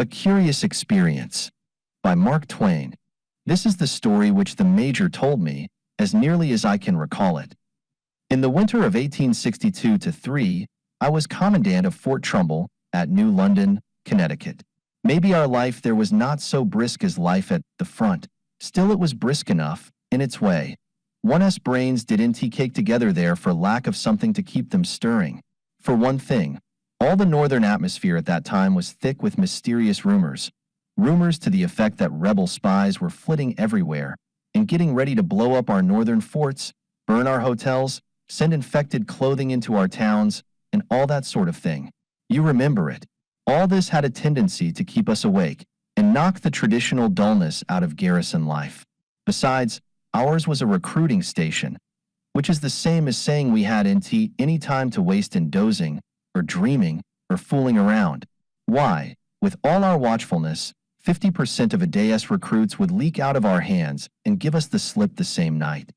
A Curious Experience by Mark Twain. This is the story which the Major told me, as nearly as I can recall it. In the winter of 1862-3, I was commandant of Fort Trumbull at New London, Connecticut. Maybe our life there was not so brisk as life at the front, still it was brisk enough, in its way. One's brains didn't cake together there for lack of something to keep them stirring. For one thing, all the northern atmosphere at that time was thick with mysterious rumors to the effect that rebel spies were flitting everywhere and getting ready to blow up our northern forts, burn our hotels, send infected clothing into our towns, and all that sort of thing. You remember it. All this had a tendency to keep us awake and knock the traditional dullness out of garrison life. Besides, ours was a recruiting station, which is the same as saying we had any time to waste in dozing, or dreaming, or fooling around. Why, with all our watchfulness, 50% of a day's recruits would leak out of our hands and give us the slip the same night.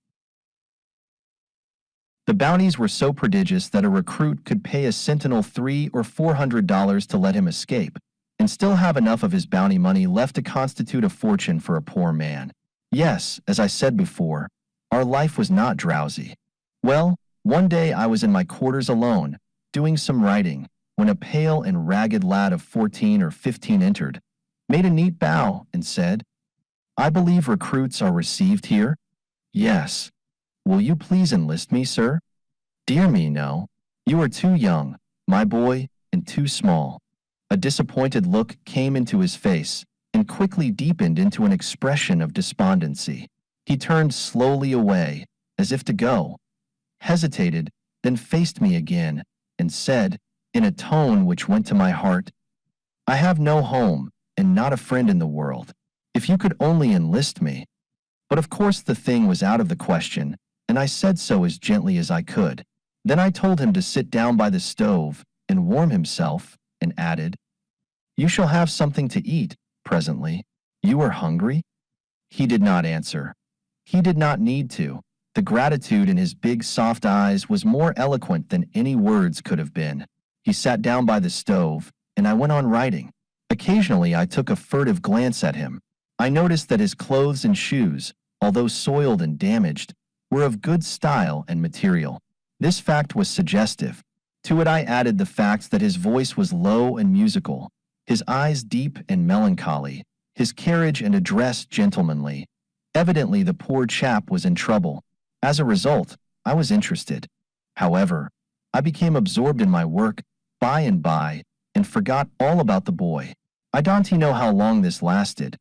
The bounties were so prodigious that a recruit could pay a sentinel $300 or $400 to let him escape, and still have enough of his bounty money left to constitute a fortune for a poor man. Yes, as I said before, our life was not drowsy. Well, one day I was in my quarters alone, doing some writing, when a pale and ragged lad of 14 or 15 entered, made a neat bow, and said, "I believe recruits are received here?" "Yes." "Will you please enlist me, sir?" "Dear me, no. You are too young, my boy, and too small." A disappointed look came into his face, and quickly deepened into an expression of despondency. He turned slowly away, as if to go, hesitated, then faced me again, and said, in a tone which went to my heart, "I have no home, and not a friend in the world. If you could only enlist me." But of course the thing was out of the question, and I said so as gently as I could. Then I told him to sit down by the stove and warm himself, and added, "You shall have something to eat presently. You are hungry?" He did not answer. He did not need to. The gratitude in his big soft eyes was more eloquent than any words could have been. He sat down by the stove, and I went on writing. Occasionally I took a furtive glance at him. I noticed that his clothes and shoes, although soiled and damaged, were of good style and material. This fact was suggestive. To it I added the fact that his voice was low and musical, his eyes deep and melancholy, his carriage and address gentlemanly. Evidently the poor chap was in trouble. As a result, I was interested. However, I became absorbed in my work by and by, and forgot all about the boy. I don't know how long this lasted,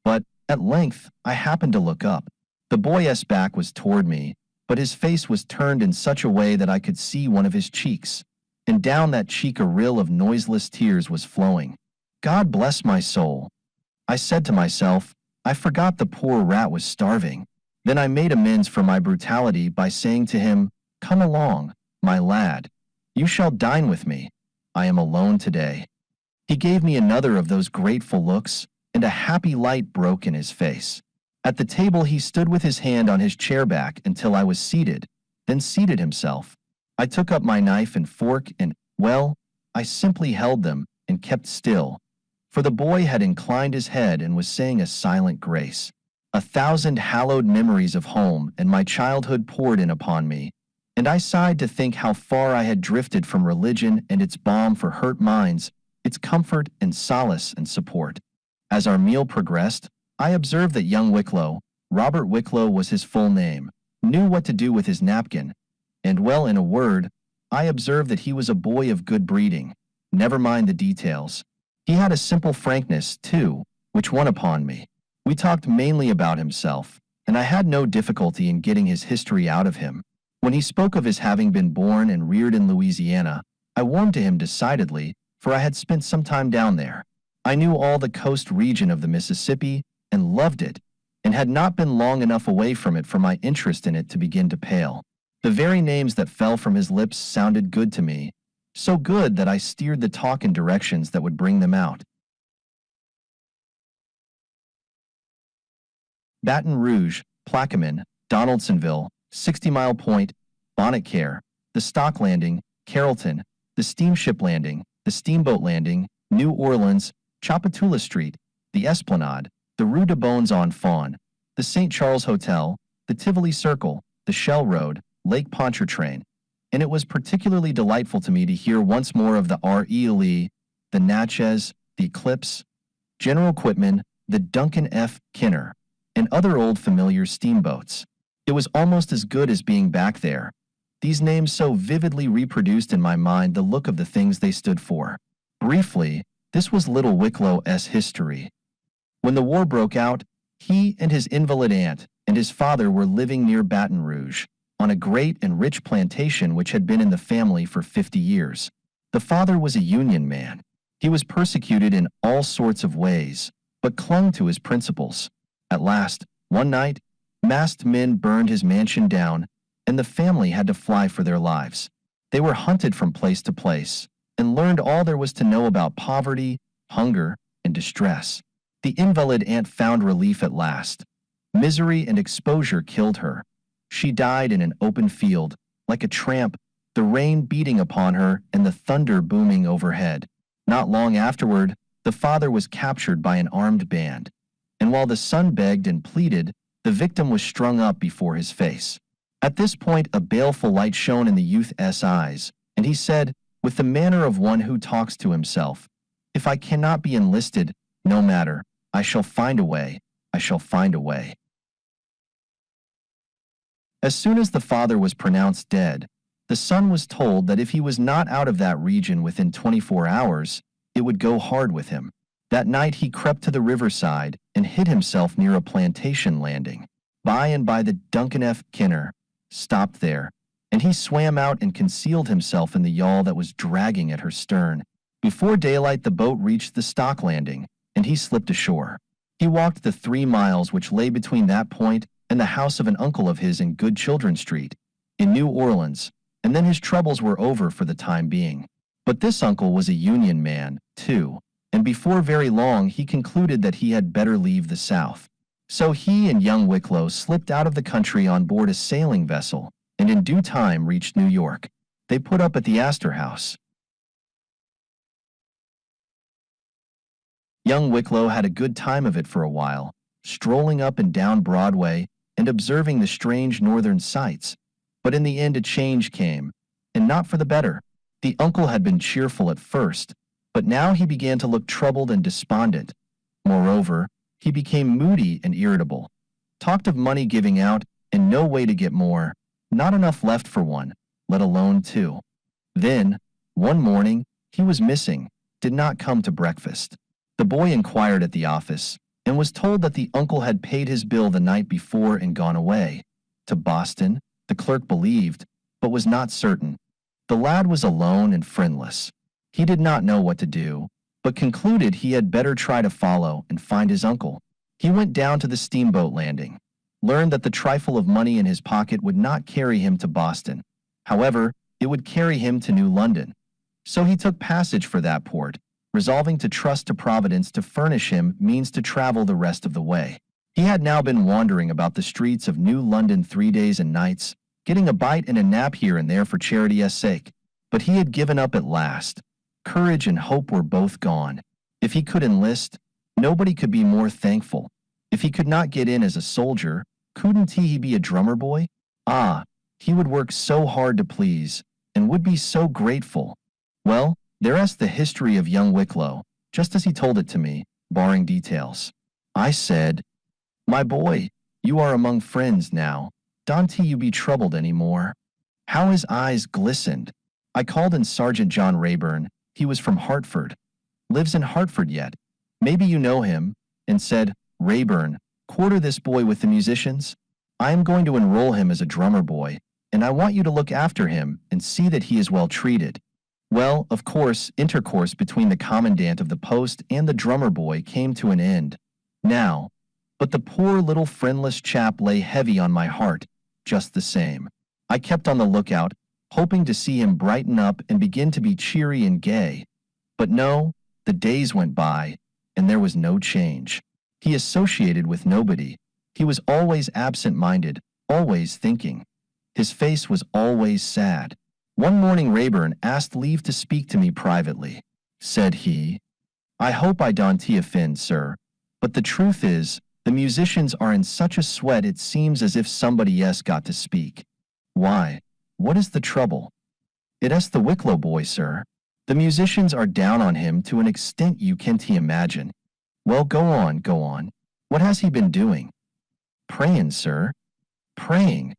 but at length I happened to look up. The boy's back was toward me, but his face was turned in such a way that I could see one of his cheeks, and down that cheek a rill of noiseless tears was flowing. God bless my soul! I said to myself, I forgot the poor rat was starving. Then I made amends for my brutality by saying to him, "Come along, my lad. You shall dine with me. I am alone today." He gave me another of those grateful looks, and a happy light broke in his face. At the table he stood with his hand on his chair back until I was seated, then seated himself. I took up my knife and fork and, well, I simply held them and kept still, for the boy had inclined his head and was saying a silent grace. 1,000 hallowed memories of home and my childhood poured in upon me, and I sighed to think how far I had drifted from religion and its balm for hurt minds, its comfort and solace and support. As our meal progressed, I observed that young Wicklow, Robert Wicklow was his full name, knew what to do with his napkin, and well, in a word, I observed that he was a boy of good breeding. Never mind the details. He had a simple frankness, too, which won upon me. We talked mainly about himself, and I had no difficulty in getting his history out of him. When he spoke of his having been born and reared in Louisiana, I warmed to him decidedly, for I had spent some time down there. I knew all the coast region of the Mississippi and loved it, and had not been long enough away from it for my interest in it to begin to pale. The very names that fell from his lips sounded good to me, so good that I steered the talk in directions that would bring them out. Baton Rouge, Plaquemine, Donaldsonville, 60-Mile Point, Bonnet-Care, the Stock Landing, Carrollton, the Steamship Landing, the Steamboat Landing, New Orleans, Chapatula Street, the Esplanade, the Rue de Bons-Enfants, the St. Charles Hotel, the Tivoli Circle, the Shell Road, Lake Pontchartrain, and it was particularly delightful to me to hear once more of the R.E.L.E., the Natchez, the Eclipse, General Quitman, the Duncan F. Kinner, and other old familiar steamboats. It was almost as good as being back there. These names so vividly reproduced in my mind the look of the things they stood for. Briefly, this was little Wicklow's history. When the war broke out, he and his invalid aunt and his father were living near Baton Rouge, on a great and rich plantation which had been in the family for 50 years. The father was a Union man. He was persecuted in all sorts of ways, but clung to his principles. At last, one night, masked men burned his mansion down, and the family had to fly for their lives. They were hunted from place to place, and learned all there was to know about poverty, hunger, and distress. The invalid aunt found relief at last. Misery and exposure killed her. She died in an open field, like a tramp, the rain beating upon her and the thunder booming overhead. Not long afterward, the father was captured by an armed band, and while the son begged and pleaded, the victim was strung up before his face. At this point, a baleful light shone in the youth's eyes, and he said, with the manner of one who talks to himself, "If I cannot be enlisted, no matter, I shall find a way, I shall find a way." As soon as the father was pronounced dead, the son was told that if he was not out of that region within 24 hours, it would go hard with him. That night he crept to the riverside and hid himself near a plantation landing. By and by the Duncan F. Kinner stopped there, and he swam out and concealed himself in the yawl that was dragging at her stern. Before daylight the boat reached the stock landing, and he slipped ashore. He walked the 3 miles which lay between that point and the house of an uncle of his in Good Children Street, in New Orleans, and then his troubles were over for the time being. But this uncle was a Union man, too, and before very long he concluded that he had better leave the South. So he and young Wicklow slipped out of the country on board a sailing vessel, and in due time reached New York. They put up at the Astor House. Young Wicklow had a good time of it for a while, strolling up and down Broadway and observing the strange northern sights. But in the end a change came, and not for the better. The uncle had been cheerful at first, but now he began to look troubled and despondent. Moreover, he became moody and irritable, talked of money giving out and no way to get more, not enough left for one, let alone two. Then, one morning, he was missing, did not come to breakfast. The boy inquired at the office, and was told that the uncle had paid his bill the night before and gone away. To Boston, the clerk believed, but was not certain. The lad was alone and friendless. He did not know what to do, but concluded he had better try to follow and find his uncle. He went down to the steamboat landing, learned that the trifle of money in his pocket would not carry him to Boston. However, it would carry him to New London. So he took passage for that port, resolving to trust to Providence to furnish him means to travel the rest of the way. He had now been wandering about the streets of New London 3 days and nights, getting a bite and a nap here and there for charity's sake. But he had given up at last. Courage and hope were both gone. If he could enlist, nobody could be more thankful. If he could not get in as a soldier, couldn't he be a drummer boy? Ah, he would work so hard to please, and would be so grateful. Well, there's the history of young Wicklow, just as he told it to me, barring details. I said, "My boy, you are among friends now. Don't you be troubled any more." How his eyes glistened! I called in Sergeant John Rayburn. He was from Hartford. Lives in Hartford yet. Maybe you know him. And said, "Rayburn, quarter this boy with the musicians. I am going to enroll him as a drummer boy, and I want you to look after him and see that he is well treated." Well, of course, intercourse between the commandant of the post and the drummer boy came to an end. Now, but the poor little friendless chap lay heavy on my heart, just the same. I kept on the lookout, hoping to see him brighten up and begin to be cheery and gay. But no, the days went by, and there was no change. He associated with nobody. He was always absent-minded, always thinking. His face was always sad. One morning Rayburn asked leave to speak to me privately. Said he, I hope I don't offend, sir, but the truth is, the musicians are in such a sweat it seems as if somebody else got to speak. Why? What is the trouble? It's the Wicklow boy, sir. The musicians are down on him to an extent you can't imagine. Well, go on, go on. What has he been doing? Praying, sir. Praying.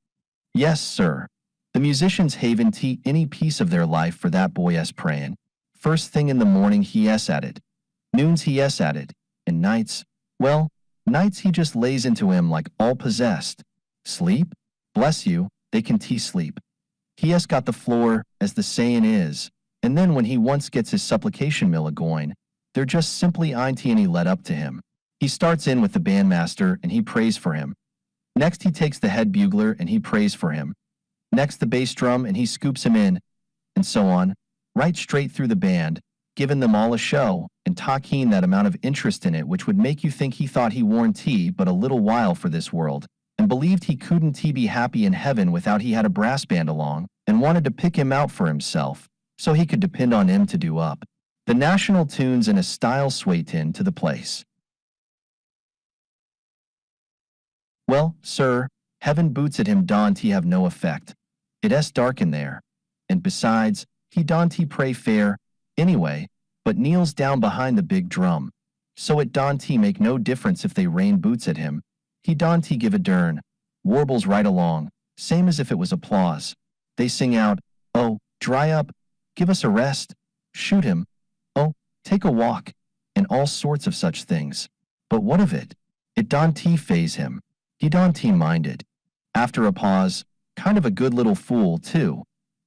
Yes, sir. The musicians haven't any piece of their life for that boy praying. First thing in the morning he at it. Noons he at it. And nights, well, nights he just lays into him like all possessed. Sleep? Bless you, they can sleep. He has got the floor, as the saying is, and then when he once gets his supplication mill a-going, there just simply ain't any let up to him. He starts in with the bandmaster and he prays for him. Next he takes the head bugler and he prays for him. Next the bass drum and he scoops him in, and so on, right straight through the band, giving them all a show, and talking that amount of interest in it which would make you think he thought he worn but a little while for this world, and believed he couldn't be happy in heaven without he had a brass band along, and wanted to pick him out for himself, so he could depend on him to do up the national tunes in a style swaytin to the place. Well, sir, heaven boots at him don't he have no effect. It's dark in there. And besides, he don't pray fair, anyway, but kneels down behind the big drum. So it don't he make no difference if they rain boots at him. He don't he give a dern. Warbles right along, same as if it was applause. They sing out, oh, dry up, give us a rest, shoot him, oh, take a walk, and all sorts of such things. But what of it? It don't faze him. He don't mind it. After a pause, kind of a good little fool, too,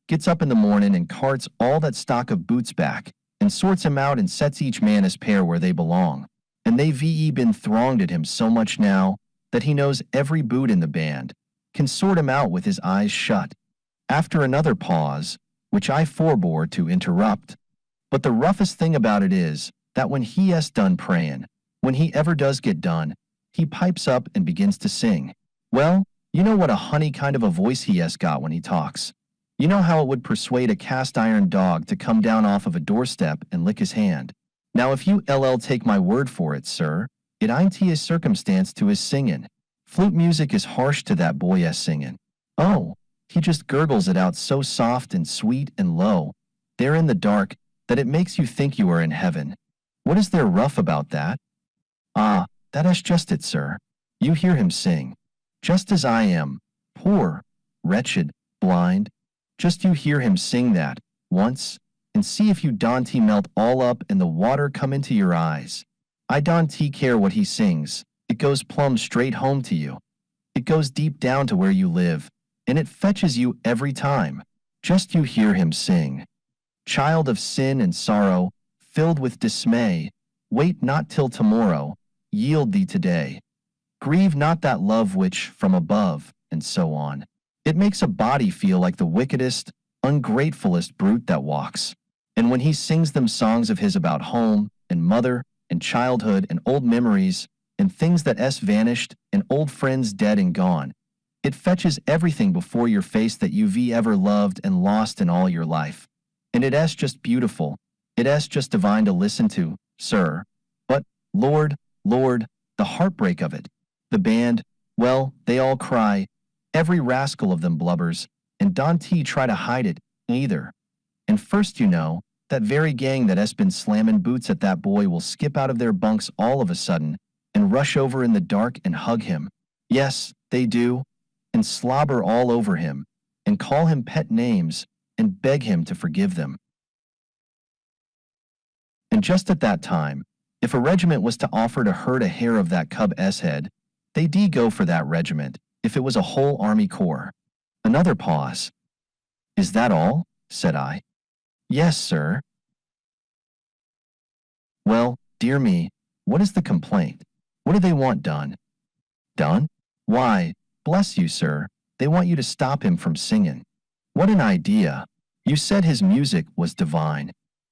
gets up in the morning and carts all that stock of boots back, and sorts 'em out and sets each man his pair where they belong. And they've been thronged at him so much now, that he knows every boot in the band, can sort 'em out with his eyes shut. After another pause, which I forbore to interrupt. But the roughest thing about it is, that when he has done praying, when he ever does get done, he pipes up and begins to sing. Well, you know what a honey kind of a voice he has got when he talks. You know how it would persuade a cast-iron dog to come down off of a doorstep and lick his hand. Now if you take my word for it, sir, it ain't his circumstance to his singing. Flute music is harsh to that boy singing. Oh, he just gurgles it out so soft and sweet and low, there in the dark, that it makes you think you are in heaven. What is there rough about that? Ah, that's just it, sir. You hear him sing. Just as I am, poor, wretched, blind. Just you hear him sing that, once, and see if you don't melt all up and the water come into your eyes. I don't care what he sings, it goes plumb straight home to you. It goes deep down to where you live, and it fetches you every time. Just you hear him sing. Child of sin and sorrow, filled with dismay, wait not till tomorrow, yield thee today. Grieve not that love which, from above, and so on. It makes a body feel like the wickedest, ungratefullest brute that walks. And when he sings them songs of his about home, and mother, and childhood, and old memories, and things that vanished, and old friends dead and gone, it fetches everything before your face that you've ever loved and lost in all your life. And it's just beautiful. It's just divine to listen to, sir. But, Lord, Lord, the heartbreak of it. The band, well, they all cry. Every rascal of them blubbers, and don't try to hide it, either. And first you know, that very gang that been slamming boots at that boy will skip out of their bunks all of a sudden, and rush over in the dark and hug him. Yes, they do. And slobber all over him, and call him pet names, and beg him to forgive them. And just at that time, if a regiment was to offer to hurt a hair of that cub's head, they'd go for that regiment, if it was a whole army corps. Another pause. Is that all? Said I. Yes, sir. Well, dear me, what is the complaint? What do they want done? Done? Why, bless you, sir, they want you to stop him from singing. What an idea. You said his music was divine.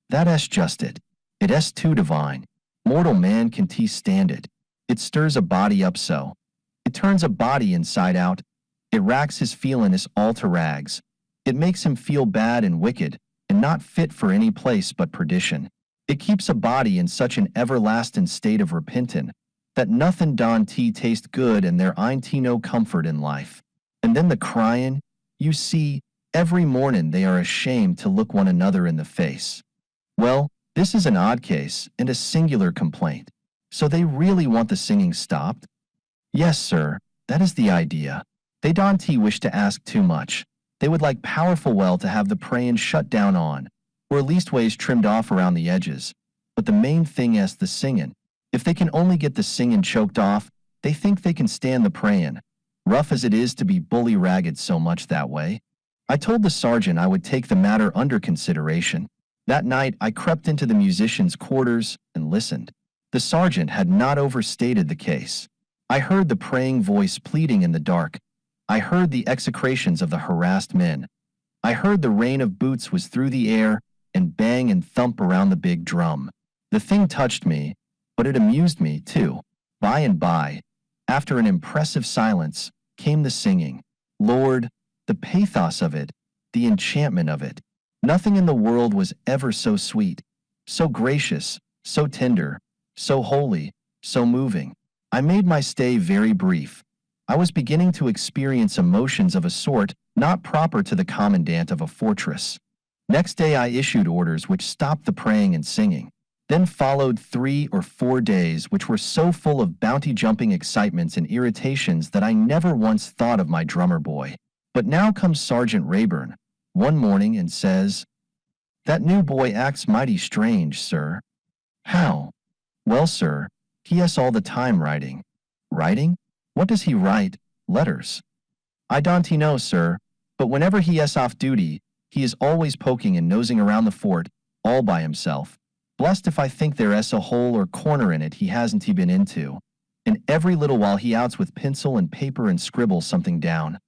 That's just it. It's too divine. Mortal man can stand it. It stirs a body up so. It turns a body inside out. It racks his feeliness all to rags. It makes him feel bad and wicked, and not fit for any place but perdition. It keeps a body in such an everlasting state of repentant, that nothing don tea taste good and there ain't no comfort in life. And then the crying, you see, every morning they are ashamed to look one another in the face. Well, this is an odd case and a singular complaint. So they really want the singing stopped? Yes, sir, that is the idea. They don't wish to ask too much. They would like powerful well to have the praying shut down on, or leastways trimmed off around the edges. But the main thing is the singing. If they can only get the singing choked off, they think they can stand the praying, rough as it is to be bully-ragged so much that way. I told the sergeant I would take the matter under consideration. That night I crept into the musicians' quarters and listened. The sergeant had not overstated the case. I heard the praying voice pleading in the dark. I heard the execrations of the harassed men. I heard the rain of boots was through the air and bang and thump around the big drum. The thing touched me, but it amused me, too. By and by, after an impressive silence, came the singing. Lord, the pathos of it, the enchantment of it. Nothing in the world was ever so sweet, so gracious, so tender, so holy, so moving. I made my stay very brief. I was beginning to experience emotions of a sort not proper to the commandant of a fortress. Next day I issued orders which stopped the praying and singing. Then followed 3 or 4 days which were so full of bounty-jumping excitements and irritations that I never once thought of my drummer boy. But now comes Sergeant Rayburn, one morning and says, "That new boy acts mighty strange, sir." "How?" "Well, sir, he is all the time writing." "Writing? What does he write? Letters?" "I don't know, sir, but whenever he is off duty, he is always poking and nosing around the fort, all by himself. Blessed if I think there is a hole or corner in it he hasn't been into. And every little while he outs with pencil and paper and scribbles something down."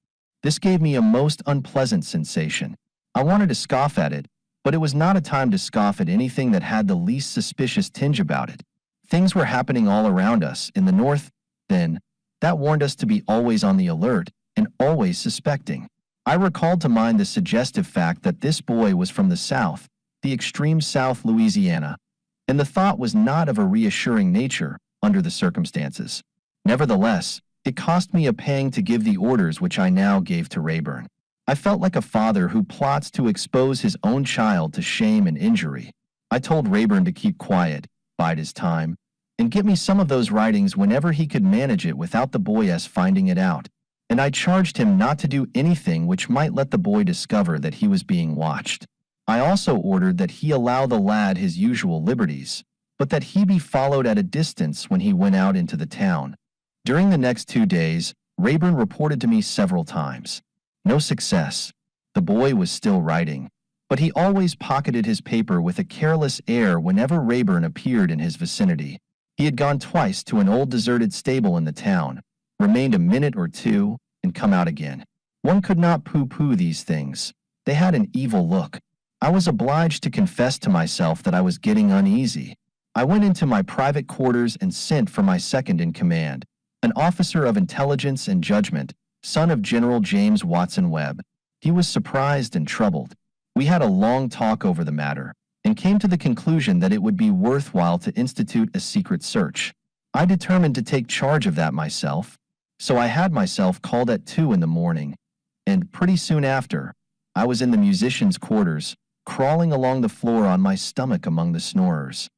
This gave me a most unpleasant sensation. I wanted to scoff at it, but it was not a time to scoff at anything that had the least suspicious tinge about it. Things were happening all around us in the north, then, that warned us to be always on the alert and always suspecting. I recalled to mind the suggestive fact that this boy was from the south, the extreme South Louisiana, and the thought was not of a reassuring nature under the circumstances. Nevertheless, it cost me a pang to give the orders which I now gave to Rayburn. I felt like a father who plots to expose his own child to shame and injury. I told Rayburn to keep quiet, bide his time, and get me some of those writings whenever he could manage it without the boy's finding it out. And I charged him not to do anything which might let the boy discover that he was being watched. I also ordered that he allow the lad his usual liberties, but that he be followed at a distance when he went out into the town. During the next 2 days, Rayburn reported to me several times. No success. The boy was still writing, but he always pocketed his paper with a careless air whenever Rayburn appeared in his vicinity. He had gone twice to an old deserted stable in the town, remained a minute or two, and come out again. One could not pooh-pooh these things. They had an evil look. I was obliged to confess to myself that I was getting uneasy. I went into my private quarters and sent for my second in command, an officer of intelligence and judgment, son of General James Watson Webb. He was surprised and troubled. We had a long talk over the matter, and came to the conclusion that it would be worthwhile to institute a secret search. I determined to take charge of that myself, so I had myself called at 2 in the morning, and pretty soon after, I was in the musicians' quarters, crawling along the floor on my stomach among the snorers.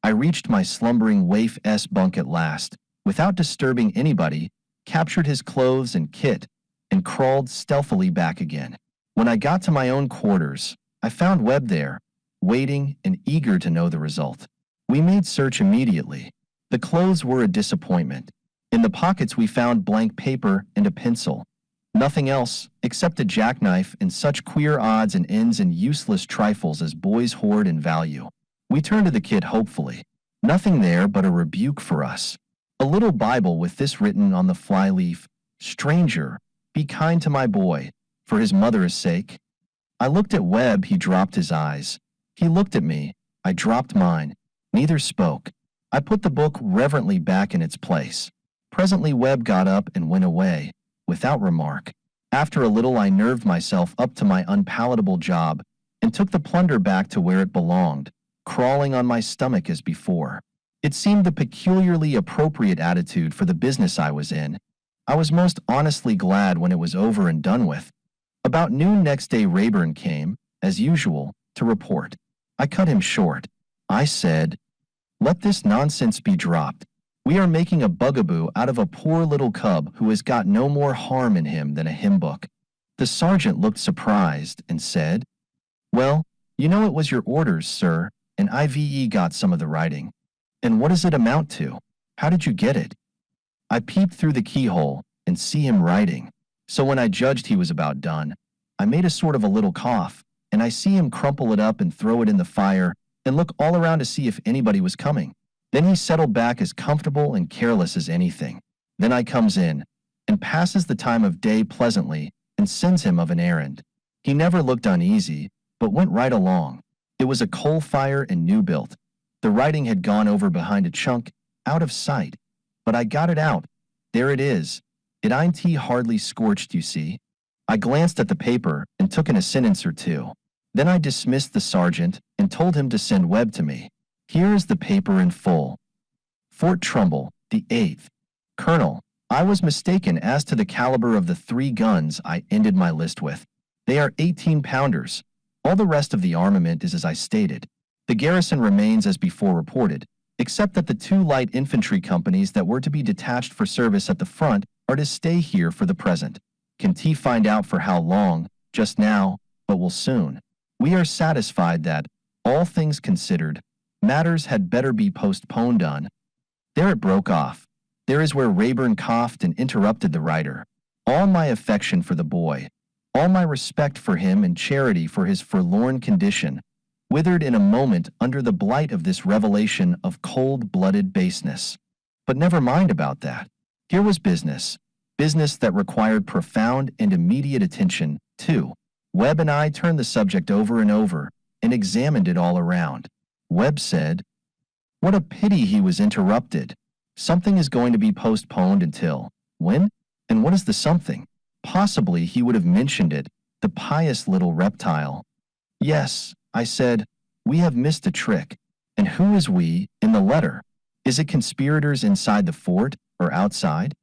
I reached my slumbering waif's bunk at last, without disturbing anybody, captured his clothes and kit, and crawled stealthily back again. When I got to my own quarters, I found Webb there, waiting and eager to know the result. We made search immediately. The clothes were a disappointment. In the pockets we found blank paper and a pencil. Nothing else, except a jackknife and such queer odds and ends and useless trifles as boys hoard in value. We turned to the kit hopefully. Nothing there but a rebuke for us. A little Bible with this written on the flyleaf, "Stranger, be kind to my boy, for his mother's sake." I looked at Webb, he dropped his eyes. He looked at me, I dropped mine. Neither spoke. I put the book reverently back in its place. Presently Webb got up and went away, without remark. After a little, I nerved myself up to my unpalatable job and took the plunder back to where it belonged, crawling on my stomach as before. It seemed the peculiarly appropriate attitude for the business I was in. I was most honestly glad when it was over and done with. About noon next day, Rayburn came, as usual, to report. I cut him short. I said, "Let this nonsense be dropped. We are making a bugaboo out of a poor little cub who has got no more harm in him than a hymn book." The sergeant looked surprised and said, "Well, you know it was your orders, sir, and IVE got some of the writing. And what does it amount to? How did you get it?" I peeped through the keyhole and see him writing. So when I judged he was about done, I made a sort of a little cough, and I see him crumple it up and throw it in the fire and look all around to see if anybody was coming. Then he settled back as comfortable and careless as anything. Then I comes in and passes the time of day pleasantly and sends him of an errand. He never looked uneasy, but went right along. It was a coal fire and new built. The writing had gone over behind a chunk, out of sight. But I got it out. There it is. It ain't hardly scorched, you see. I glanced at the paper and took in a sentence or two. Then I dismissed the sergeant and told him to send Webb to me. Here is the paper in full. Fort Trumbull, the 8th. Colonel, I was mistaken as to the caliber of the 3 guns I ended my list with. They are 18-pounders. All the rest of the armament is as I stated. The garrison remains as before reported, except that the 2 light infantry companies that were to be detached for service at the front are to stay here for the present. Can T find out for how long, just now, but will soon. We are satisfied that, all things considered, matters had better be postponed on. There it broke off. There is where Rayburn coughed and interrupted the writer. All my affection for the boy, all my respect for him and charity for his forlorn condition, withered in a moment under the blight of this revelation of cold-blooded baseness. But never mind about that. Here was business that required profound and immediate attention, too. Webb and I turned the subject over and over and examined it all around. Webb said, "What a pity he was interrupted. Something is going to be postponed until, when? And what is the something? Possibly he would have mentioned it, the pious little reptile." "Yes," I said, "we have missed a trick. And who is we, in the letter? Is it conspirators inside the fort, or outside?"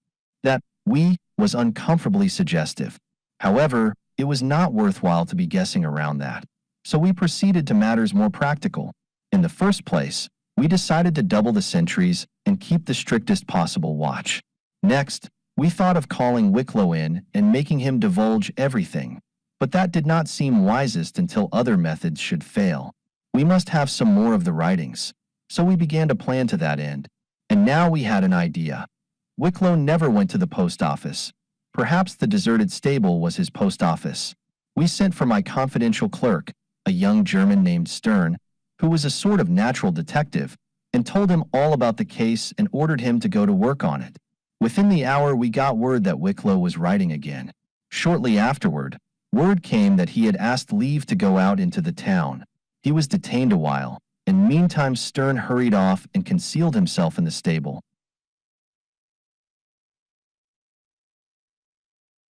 That "we" was uncomfortably suggestive. However, it was not worthwhile to be guessing around that. So we proceeded to matters more practical. In the first place, we decided to double the sentries and keep the strictest possible watch. Next, we thought of calling Wicklow in and making him divulge everything. But that did not seem wisest until other methods should fail. We must have some more of the writings. So we began to plan to that end. And now we had an idea. Wicklow never went to the post office. Perhaps the deserted stable was his post office. We sent for my confidential clerk, a young German named Stern, who was a sort of natural detective, and told him all about the case and ordered him to go to work on it. Within the hour we got word that Wicklow was writing again. Shortly afterward, word came that he had asked leave to go out into the town. He was detained a while, and meantime Stern hurried off and concealed himself in the stable.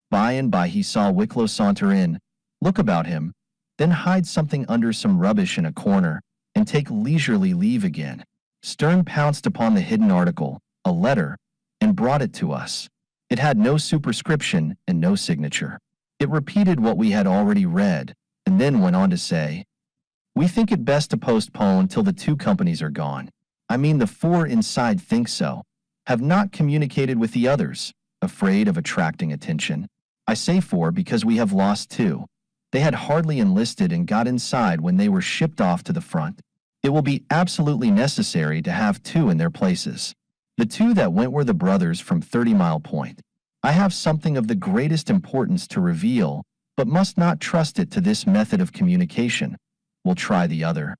By and by he saw Wicklow saunter in, look about him, then hide something under some rubbish in a corner, and take leisurely leave again. Stern pounced upon the hidden article, a letter, and brought it to us. It had no superscription and no signature. It repeated what we had already read, and then went on to say, "We think it best to postpone till the 2 companies are gone. I mean the 4 inside think so. Have not communicated with the others, afraid of attracting attention. I say 4 because we have lost 2. They had hardly enlisted and got inside when they were shipped off to the front. It will be absolutely necessary to have 2 in their places. The 2 that went were the brothers from 30 Mile Point. I have something of the greatest importance to reveal, but must not trust it to this method of communication. We'll try the other."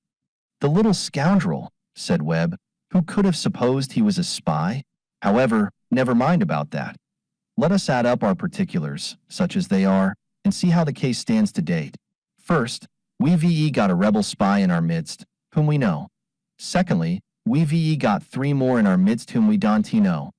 "The little scoundrel," said Webb. "Who could have supposed he was a spy? However, never mind about that. Let us add up our particulars, such as they are, and see how the case stands to date. First, we VE got a rebel spy in our midst, whom we know. Secondly, we VE got 3 more in our midst whom we don't know.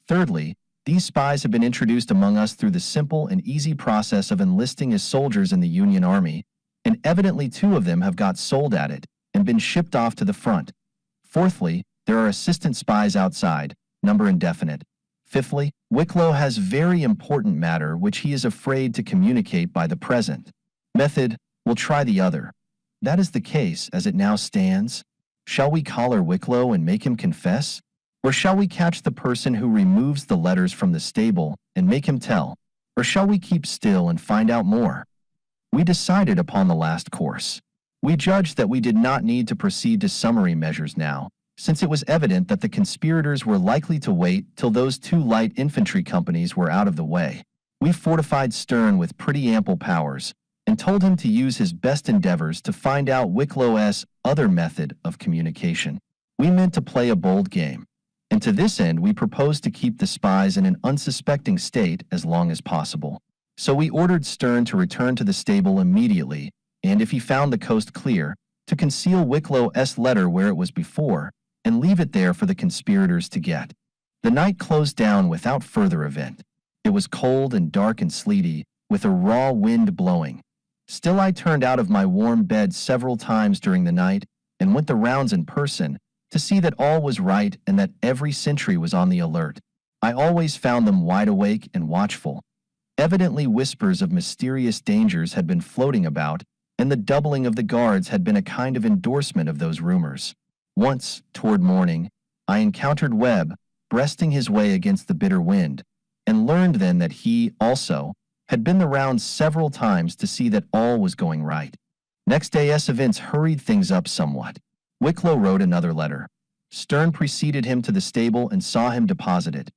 Thirdly, These spies have been introduced among us through the simple and easy process of enlisting as soldiers in the Union Army, and evidently 2 of them have got sold at it and been shipped off to the front. Fourthly, there are assistant spies outside, number indefinite. Fifthly, Wicklow has very important matter which he is afraid to communicate by the present method. We'll try the other. That is the case as it now stands. Shall we collar Wicklow and make him confess? Or shall we catch the person who removes the letters from the stable and make him tell? Or shall we keep still and find out more? We decided upon the last course. We judged that we did not need to proceed to summary measures now, since it was evident that the conspirators were likely to wait till those 2 light infantry companies were out of the way. We fortified Stern with pretty ample powers, and told him to use his best endeavors to find out Wicklow's other method of communication. We meant to play a bold game, and to this end we proposed to keep the spies in an unsuspecting state as long as possible. So we ordered Stern to return to the stable immediately, and if he found the coast clear, to conceal Wicklow's letter where it was before, and leave it there for the conspirators to get. The night closed down without further event. It was cold and dark and sleety, with a raw wind blowing. Still I turned out of my warm bed several times during the night, and went the rounds in person, to see that all was right and that every sentry was on the alert. I always found them wide awake and watchful. Evidently whispers of mysterious dangers had been floating about, and the doubling of the guards had been a kind of endorsement of those rumors. Once, toward morning, I encountered Webb, breasting his way against the bitter wind, and learned then that he, also, had been the rounds several times to see that all was going right. Next day's events hurried things up somewhat. Wicklow wrote another letter. Stern preceded him to the stable and saw him deposit it,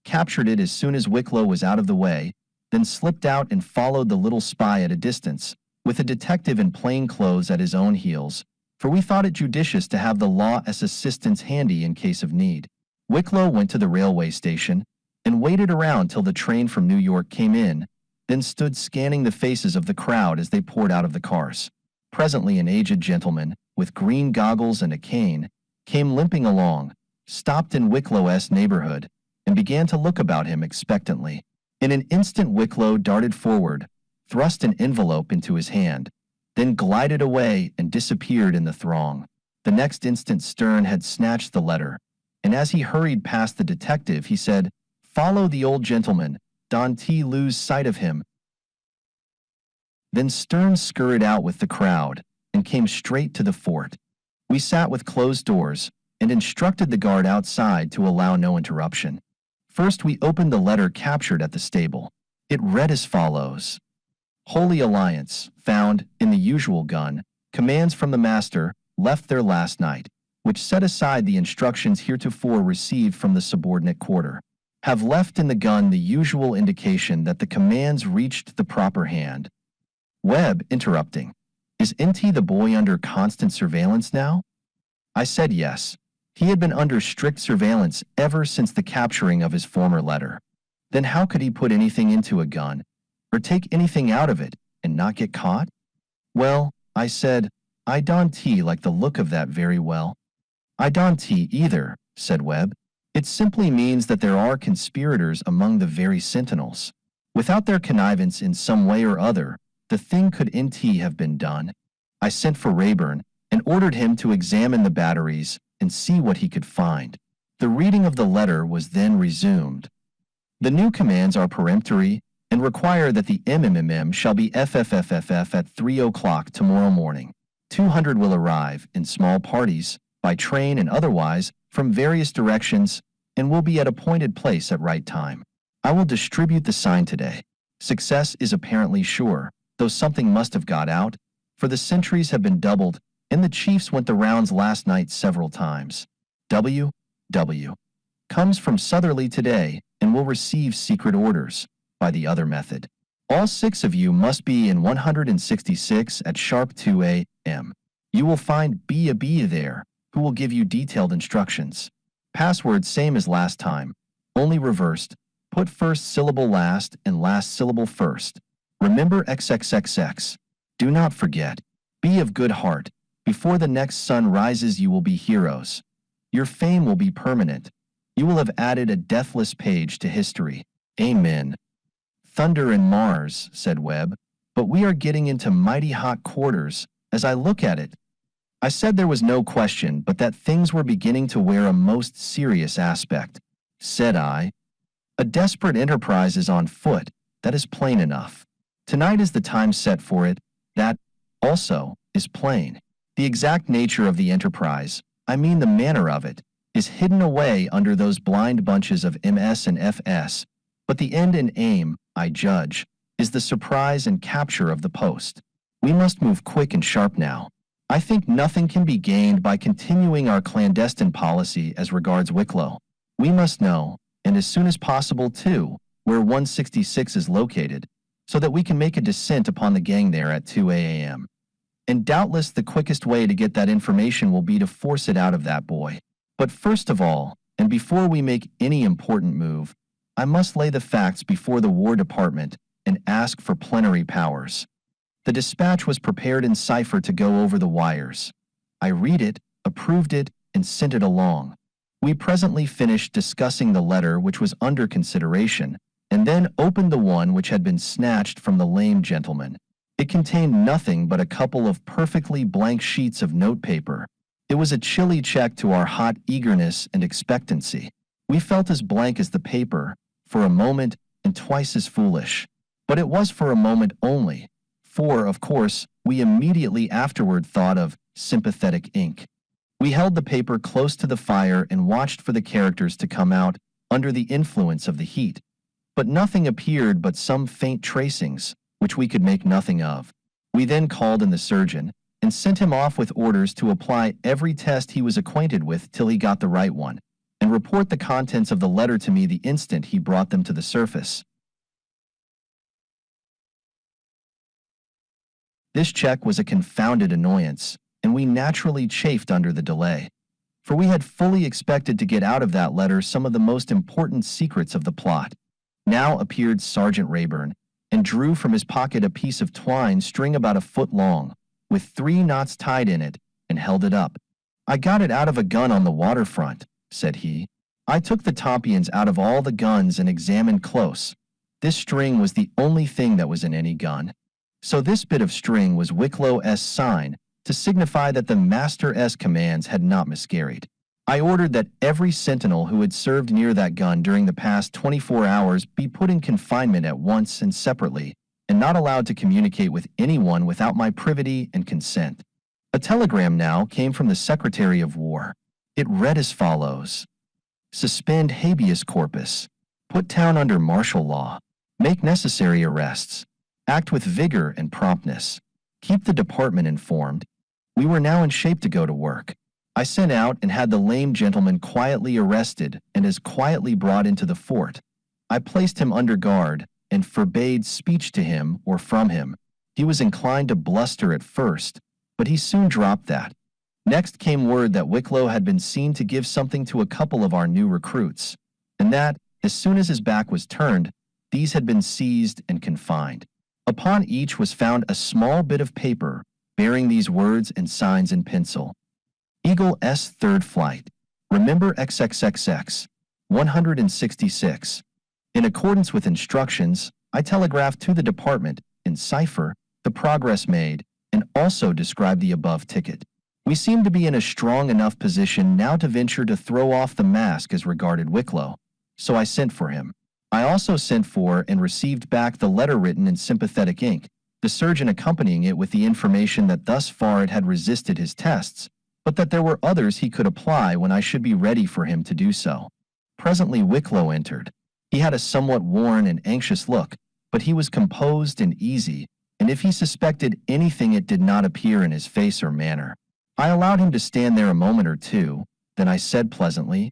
captured it as soon as Wicklow was out of the way, then slipped out and followed the little spy at a distance, with a detective in plain clothes at his own heels, for we thought it judicious to have the law as assistants handy in case of need. Wicklow went to the railway station and waited around till the train from New York came in, then stood scanning the faces of the crowd as they poured out of the cars. Presently an aged gentleman, with green goggles and a cane, came limping along, stopped in Wicklow's neighborhood, and began to look about him expectantly. In an instant Wicklow darted forward, thrust an envelope into his hand, then glided away and disappeared in the throng. The next instant Stern had snatched the letter, and as he hurried past the detective he said, "Follow the old gentleman, don't lose sight of him." Then Stern scurried out with the crowd and came straight to the fort. We sat with closed doors and instructed the guard outside to allow no interruption. First we opened the letter captured at the stable. It read as follows: Holy Alliance, found, in the usual gun, commands from the master, left there last night, which set aside the instructions heretofore received from the subordinate quarter. Have left in the gun the usual indication that the commands reached the proper hand. Webb, interrupting, "Is NT the boy under constant surveillance now?" I said yes. He had been under strict surveillance ever since the capturing of his former letter. Then how could he put anything into a gun, or take anything out of it, and not get caught? Well, I said, I don't like the look of that very well. I don't either, said Webb. It simply means that there are conspirators among the very sentinels. Without their connivance in some way or other, the thing could have been done. I sent for Rayburn and ordered him to examine the batteries and see what he could find. The reading of the letter was then resumed. The new commands are peremptory and require that the MMM shall be FFFFF at 3 o'clock tomorrow morning. 200 will arrive in small parties, by train and otherwise, from various directions, and will be at appointed place at right time. I will distribute the sign today. Success is apparently sure, though something must have got out, for the sentries have been doubled, and the chiefs went the rounds last night several times. W. Comes from Southerly today, and will receive secret orders, by the other method. All 6 of you must be in 166 at sharp 2 a.m. You will find B there, who will give you detailed instructions. Password same as last time, only reversed. Put first syllable last and last syllable first. Remember XXXX. Do not forget. Be of good heart. Before the next sun rises you will be heroes. Your fame will be permanent. You will have added a deathless page to history. Amen. Thunder and Mars, said Webb, but we are getting into mighty hot quarters, as I look at it. I said there was no question but that things were beginning to wear a most serious aspect. Said I, a desperate enterprise is on foot, that is plain enough. Tonight is the time set for it, that, also, is plain. The exact nature of the enterprise, I mean the manner of it, is hidden away under those blind bunches of MS and FS, but the end and aim, I judge, is the surprise and capture of the post. We must move quick and sharp now. I think nothing can be gained by continuing our clandestine policy as regards Wicklow. We must know, and as soon as possible too, where 166 is located, so that we can make a descent upon the gang there at 2 a.m. And doubtless the quickest way to get that information will be to force it out of that boy. But first of all, and before we make any important move, I must lay the facts before the War Department and ask for plenary powers. The dispatch was prepared in cipher to go over the wires. I read it, approved it, and sent it along. We presently finished discussing the letter which was under consideration, and then opened the one which had been snatched from the lame gentleman. It contained nothing but a couple of perfectly blank sheets of notepaper. It was a chilly check to our hot eagerness and expectancy. We felt as blank as the paper, for a moment, and twice as foolish. But it was for a moment only, for, of course, we immediately afterward thought of sympathetic ink. We held the paper close to the fire and watched for the characters to come out under the influence of the heat. But nothing appeared but some faint tracings, which we could make nothing of. We then called in the surgeon, and sent him off with orders to apply every test he was acquainted with till he got the right one, and report the contents of the letter to me the instant he brought them to the surface. This check was a confounded annoyance, and we naturally chafed under the delay, for we had fully expected to get out of that letter some of the most important secrets of the plot. Now appeared Sergeant Rayburn, and drew from his pocket a piece of twine string about a foot long, with 3 knots tied in it, and held it up. I got it out of a gun on the waterfront, said he. I took the tompions out of all the guns and examined close. This string was the only thing that was in any gun. So this bit of string was Wicklow's sign, to signify that the Master's commands had not miscarried. I ordered that every sentinel who had served near that gun during the past 24 hours be put in confinement at once and separately, and not allowed to communicate with anyone without my privity and consent. A telegram now came from the Secretary of War. It read as follows: suspend habeas corpus, put town under martial law, make necessary arrests, act with vigor and promptness, keep the department informed. We were now in shape to go to work. I sent out and had the lame gentleman quietly arrested and as quietly brought into the fort. I placed him under guard and forbade speech to him or from him. He was inclined to bluster at first, but he soon dropped that. Next came word that Wicklow had been seen to give something to a couple of our new recruits, and that, as soon as his back was turned, these had been seized and confined. Upon each was found a small bit of paper bearing these words and signs in pencil: Eagle's third flight. Remember XXXX. 166. In accordance with instructions, I telegraphed to the department, in cipher, the progress made, and also described the above ticket. We seemed to be in a strong enough position now to venture to throw off the mask as regarded Wicklow, so I sent for him. I also sent for and received back the letter written in sympathetic ink, the surgeon accompanying it with the information that thus far it had resisted his tests, but that there were others he could apply when I should be ready for him to do so. Presently Wicklow entered. He had a somewhat worn and anxious look, but he was composed and easy, and if he suspected anything it did not appear in his face or manner. I allowed him to stand there a moment or two, then I said pleasantly,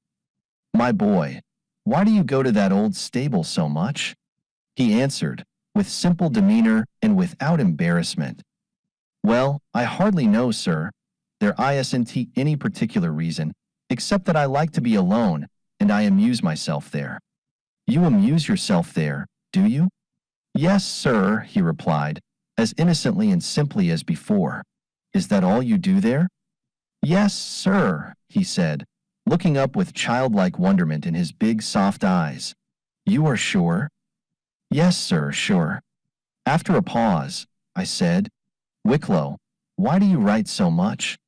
"My boy, why do you go to that old stable so much?" He answered, with simple demeanor and without embarrassment, "Well, I hardly know, sir. There isn't any particular reason, except that I like to be alone, and I amuse myself there." "You amuse yourself there, do you?" "Yes, sir," he replied, as innocently and simply as before. "Is that all you do there?" "Yes, sir," he said, looking up with childlike wonderment in his big, soft eyes. "You are sure?" "Yes, sir, sure." After a pause, I said, "Wicklow, why do you write so much?"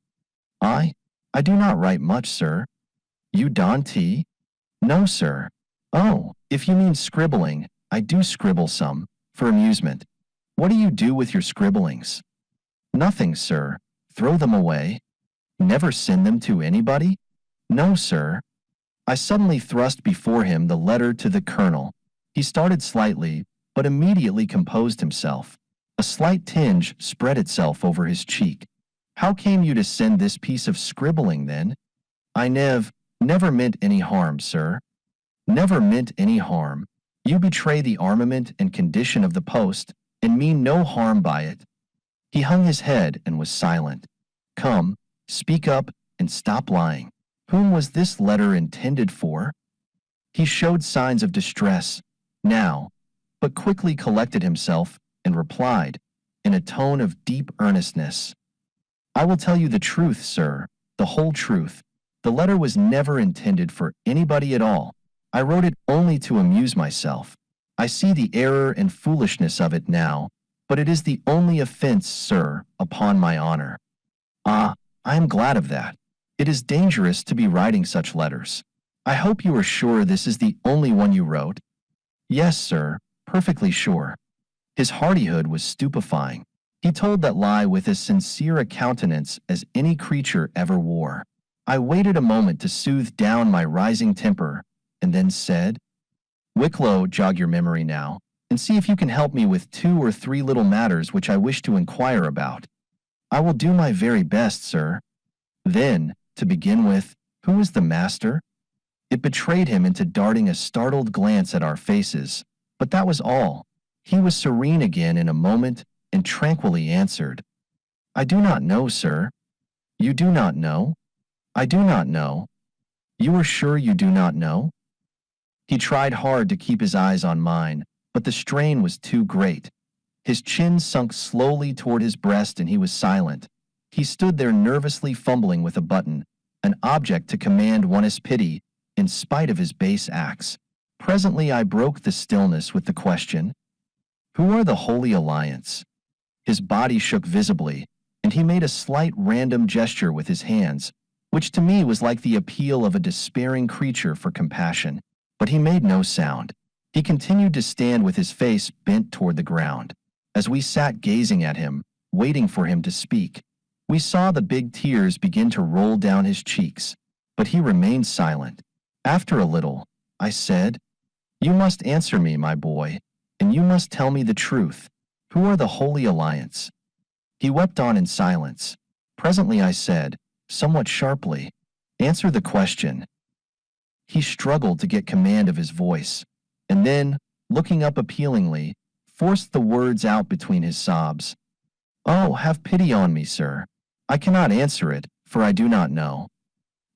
"I? I do not write much, sir." "You don't?" "No, sir." "Oh, if you mean scribbling, I do scribble some, for amusement." "What do you do with your scribblings?" "Nothing, sir. Throw them away." "Never send them to anybody?" "No, sir." I suddenly thrust before him the letter to the colonel. He started slightly, but immediately composed himself. A slight tinge spread itself over his cheek. "How came you to send this piece of scribbling, then?" "I never meant any harm, sir." "Never meant any harm. You betray the armament and condition of the post, and mean no harm by it." He hung his head and was silent. "Come, speak up and stop lying. Whom was this letter intended for?" He showed signs of distress now, but quickly collected himself and replied, in a tone of deep earnestness, "I will tell you the truth, sir, the whole truth. The letter was never intended for anybody at all. I wrote it only to amuse myself. I see the error and foolishness of it now, but it is the only offense, sir, upon my honor." "Ah, I am glad of that. It is dangerous to be writing such letters. I hope you are sure this is the only one you wrote?" "Yes, sir, perfectly sure." His hardihood was stupefying. He told that lie with as sincere a countenance as any creature ever wore. I waited a moment to soothe down my rising temper, and then said, "Wicklow, jog your memory now, and see if you can help me with 2 or 3 little matters which I wish to inquire about." "I will do my very best, sir." "Then, to begin with, who is the master?" It betrayed him into darting a startled glance at our faces, but that was all. He was serene again in a moment and tranquilly answered, "I do not know, sir." "You do not know?" "I do not know." "You are sure you do not know?" He tried hard to keep his eyes on mine, but the strain was too great. His chin sunk slowly toward his breast and he was silent. He stood there nervously fumbling with a button, an object to command one's pity in spite of his bass acts. Presently I broke the stillness with the question, "Who are the Holy Alliance?" His body shook visibly, and he made a slight random gesture with his hands, which to me was like the appeal of a despairing creature for compassion. But he made no sound. He continued to stand with his face bent toward the ground. As we sat gazing at him, waiting for him to speak, we saw the big tears begin to roll down his cheeks, but he remained silent. After a little, I said, "You must answer me, my boy, and you must tell me the truth. Who are the Holy Alliance?" He wept on in silence. Presently I said, somewhat sharply, "Answer the question." He struggled to get command of his voice, and then, looking up appealingly, forced the words out between his sobs. "Oh, have pity on me, sir. I cannot answer it, for I do not know."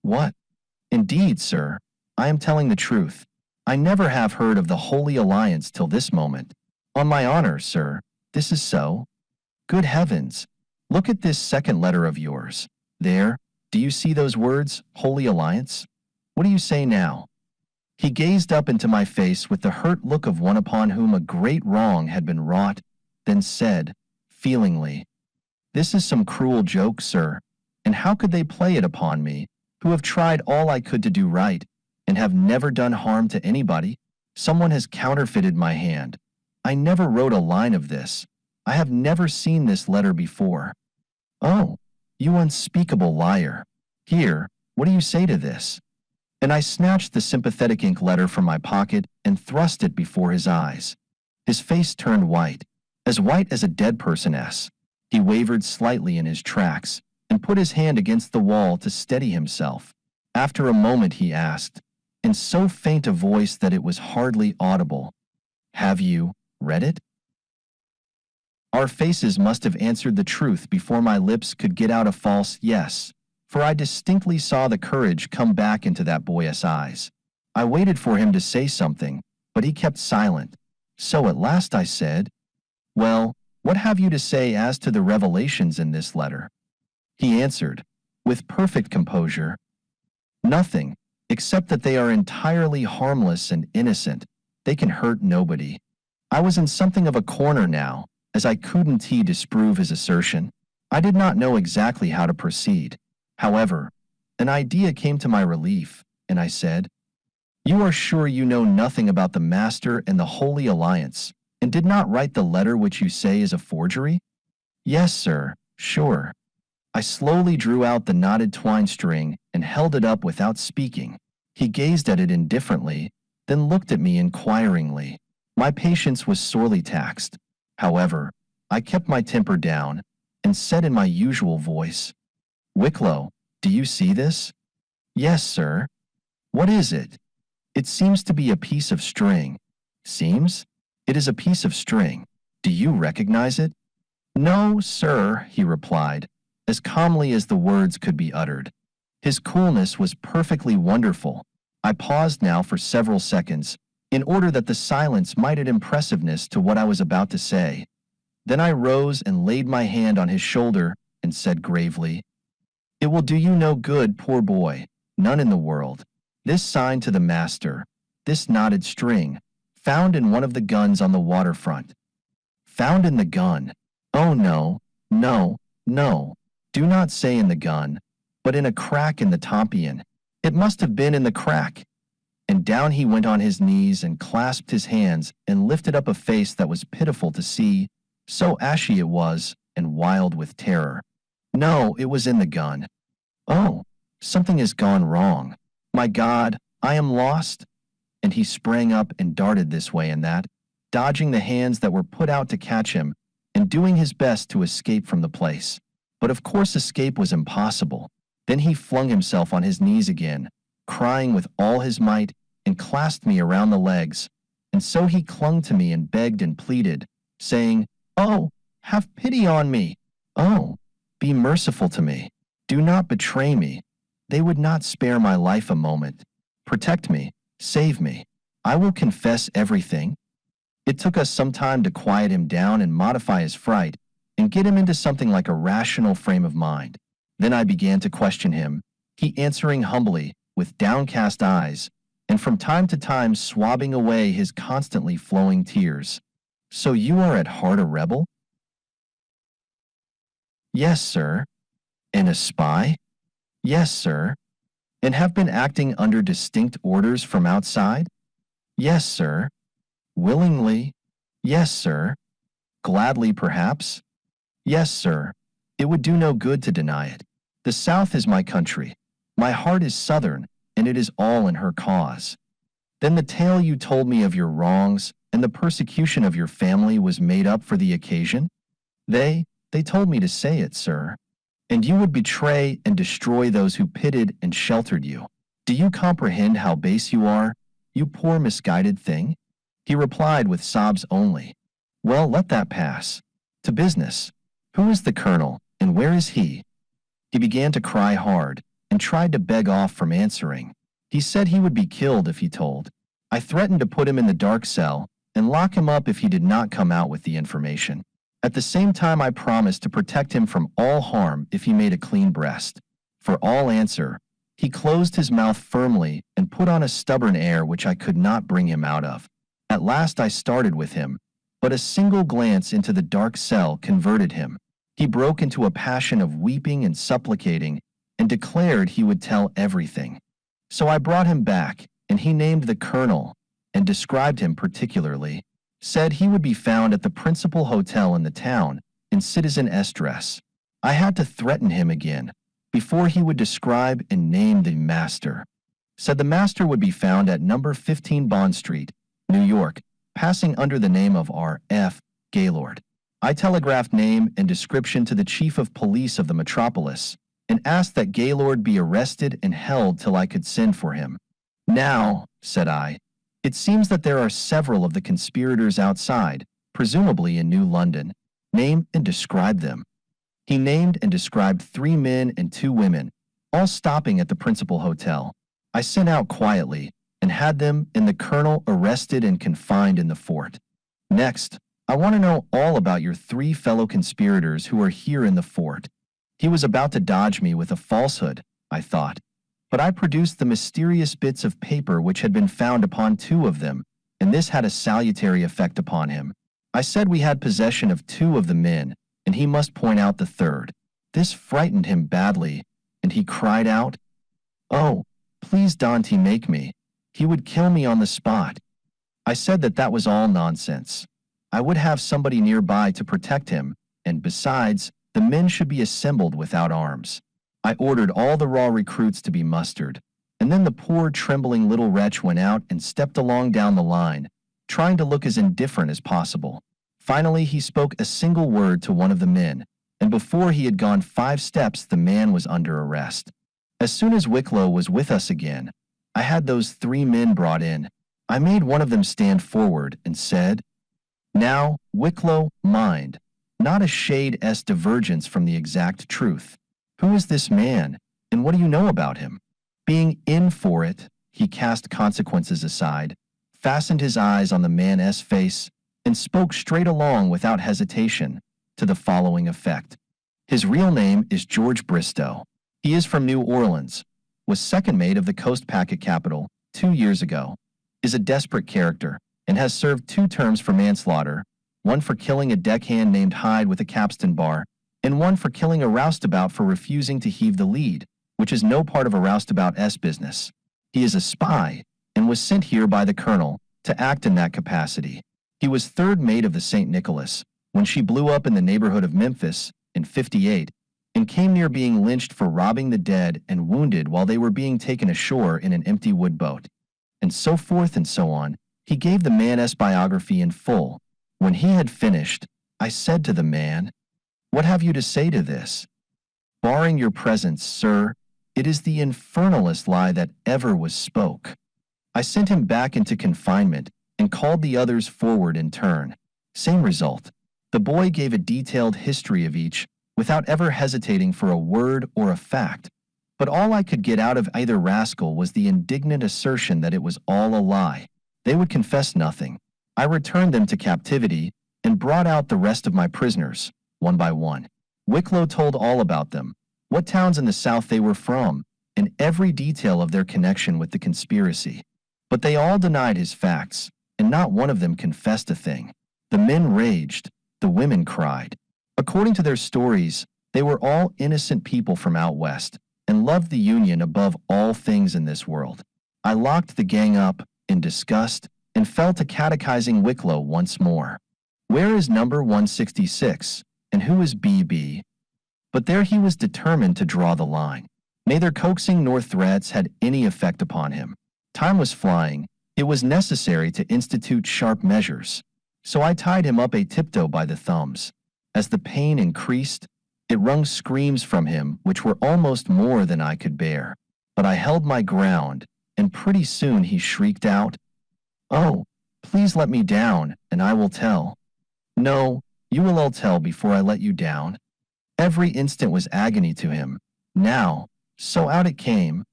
"What?" "Indeed, sir, I am telling the truth. I never have heard of the Holy Alliance till this moment. On my honor, sir, this is so." "Good heavens! Look at this second letter of yours. There, do you see those words, Holy Alliance? What do you say now?" He gazed up into my face with the hurt look of one upon whom a great wrong had been wrought, then said, feelingly, "This is some cruel joke, sir, and how could they play it upon me, who have tried all I could to do right, and have never done harm to anybody? Someone has counterfeited my hand. I never wrote a line of this. I have never seen this letter before." "Oh, you unspeakable liar. Here, what do you say to this?" And I snatched the sympathetic ink letter from my pocket and thrust it before his eyes. His face turned white as a dead person's. He wavered slightly in his tracks and put his hand against the wall to steady himself. After a moment he asked, in so faint a voice that it was hardly audible, "Have you read it?" Our faces must have answered the truth before my lips could get out a false yes, for I distinctly saw the courage come back into that boy's eyes. I waited for him to say something, but he kept silent. So at last I said, "Well, what have you to say as to the revelations in this letter?" He answered, with perfect composure, Nothing, except that they are entirely harmless and innocent. They can hurt nobody. I was in something of a corner now, as I couldn't disprove his assertion. I did not know exactly how to proceed. However, an idea came to my relief, and I said, "You are sure you know nothing about the Master and the Holy Alliance, and did not write the letter which you say is a forgery?" "Yes, sir, sure." I slowly drew out the knotted twine string and held it up without speaking. He gazed at it indifferently, then looked at me inquiringly. My patience was sorely taxed. However, I kept my temper down and said in my usual voice, "Wicklow, do you see this?" "Yes, sir." "What is it?" "It seems to be a piece of string." "Seems?" "It is a piece of string. Do you recognize it?" "No, sir," he replied, as calmly as the words could be uttered. His coolness was perfectly wonderful. I paused now for several seconds, in order that the silence might add impressiveness to what I was about to say. Then I rose and laid my hand on his shoulder and said gravely, "It will do you no good, poor boy, none in the world. This sign to the Master, this knotted string, found in one of the guns on the waterfront." "Found in the gun? Oh no, no, no. Do not say in the gun, but in a crack in the tompion. It must have been in the crack." And down he went on his knees and clasped his hands and lifted up a face that was pitiful to see, so ashy it was and wild with terror. "No, it was in the gun. Oh, something has gone wrong. My God, I am lost." And he sprang up and darted this way and that, dodging the hands that were put out to catch him and doing his best to escape from the place. But of course escape was impossible. Then he flung himself on his knees again, crying with all his might, and clasped me around the legs. And so he clung to me and begged and pleaded, saying, "Oh, have pity on me. Oh, be merciful to me. Do not betray me." They would not spare my life a moment. "Protect me, save me. I will confess everything." It took us some time to quiet him down and modify his fright, and get him into something like a rational frame of mind. Then I began to question him, he answering humbly, with downcast eyes, and from time to time swabbing away his constantly flowing tears. "So you are at heart a rebel?" "Yes, sir." "And a spy?" "Yes, sir." "And have been acting under distinct orders from outside?" "Yes, sir." "Willingly?" "Yes, sir." "Gladly, perhaps?" "Yes, sir. It would do no good to deny it. The South is my country. My heart is Southern, and it is all in her cause." "Then the tale you told me of your wrongs and the persecution of your family was made up for the occasion?" They told me to say it, sir." "And you would betray and destroy those who pitied and sheltered you. Do you comprehend how base you are, you poor misguided thing?" He replied with sobs only, "Well, let that pass. To business. Who is the colonel, and where is he?" He began to cry hard, and tried to beg off from answering. He said he would be killed if he told. I threatened to put him in the dark cell, and lock him up if he did not come out with the information. At the same time I promised to protect him from all harm if he made a clean breast. For all answer, he closed his mouth firmly and put on a stubborn air which I could not bring him out of. At last I started with him, but a single glance into the dark cell converted him. He broke into a passion of weeping and supplicating, and declared he would tell everything. So I brought him back, and he named the colonel, and described him particularly. Said he would be found at the principal hotel in the town, in citizen S dress. I had to threaten him again, before he would describe and name the master. Said the master would be found at number 15 Bond Street, New York, passing under the name of R.F. Gaylord. I telegraphed name and description to the chief of police of the metropolis, and asked that Gaylord be arrested and held till I could send for him. "Now," said I, "it seems that there are several of the conspirators outside, presumably in New London. Name and describe them." He named and described 3 men and 2 women, all stopping at the principal hotel. I sent out quietly, and had them and the colonel arrested and confined in the fort. "Next, I want to know all about your 3 fellow conspirators who are here in the fort." He was about to dodge me with a falsehood, I thought, But I produced the mysterious bits of paper which had been found upon two of them, and this had a salutary effect upon him. I said we had possession of two of the men, and he must point out the third. This frightened him badly, and he cried out, "Oh, please Dante, make me. He would kill me on the spot." I said that that was all nonsense. I would have somebody nearby to protect him, and besides, the men should be assembled without arms. I ordered all the raw recruits to be mustered, and then the poor trembling little wretch went out and stepped along down the line, trying to look as indifferent as possible. Finally, he spoke a single word to one of the men, and before he had gone 5 steps, the man was under arrest. As soon as Wicklow was with us again, I had those 3 men brought in. I made one of them stand forward and said, "Now, Wicklow, mind, not a shade's divergence from the exact truth. Who is this man, and what do you know about him?" Being in for it, he cast consequences aside, fastened his eyes on the man's face, and spoke straight along without hesitation, to the following effect. His real name is George Bristow. He is from New Orleans, was second mate of the Coast Packet Capital 2 years ago, is a desperate character, and has served 2 terms for manslaughter, one for killing a deckhand named Hyde with a capstan bar, and one for killing a roustabout for refusing to heave the lead, which is no part of a roustabout's business. He is a spy, and was sent here by the colonel to act in that capacity. He was third mate of the St. Nicholas, when she blew up in the neighborhood of Memphis in '58, and came near being lynched for robbing the dead and wounded while they were being taken ashore in an empty wood boat. And so forth and so on. He gave the man's biography in full. When he had finished, I said to the man, "What have you to say to this?" "Barring your presence, sir, it is the infernalest lie that ever was spoke." I sent him back into confinement and called the others forward in turn. Same result. The boy gave a detailed history of each, without ever hesitating for a word or a fact. But all I could get out of either rascal was the indignant assertion that it was all a lie. They would confess nothing. I returned them to captivity and brought out the rest of my prisoners, one by one. Wicklow told all about them, what towns in the South they were from, and every detail of their connection with the conspiracy. But they all denied his facts, and not one of them confessed a thing. The men raged, the women cried. According to their stories, they were all innocent people from out west, and loved the Union above all things in this world. I locked the gang up, in disgust, and fell to catechizing Wicklow once more. Where is number 166, and who is BB? But there he was determined to draw the line. Neither coaxing nor threats had any effect upon him. Time was flying. It was necessary to institute sharp measures. So I tied him up a tiptoe by the thumbs. As the pain increased, it wrung screams from him which were almost more than I could bear. But I held my ground, and pretty soon he shrieked out, "Oh, please let me down, and I will tell." "No, you will all tell before I let you down." Every instant was agony to him. Now, so out it came.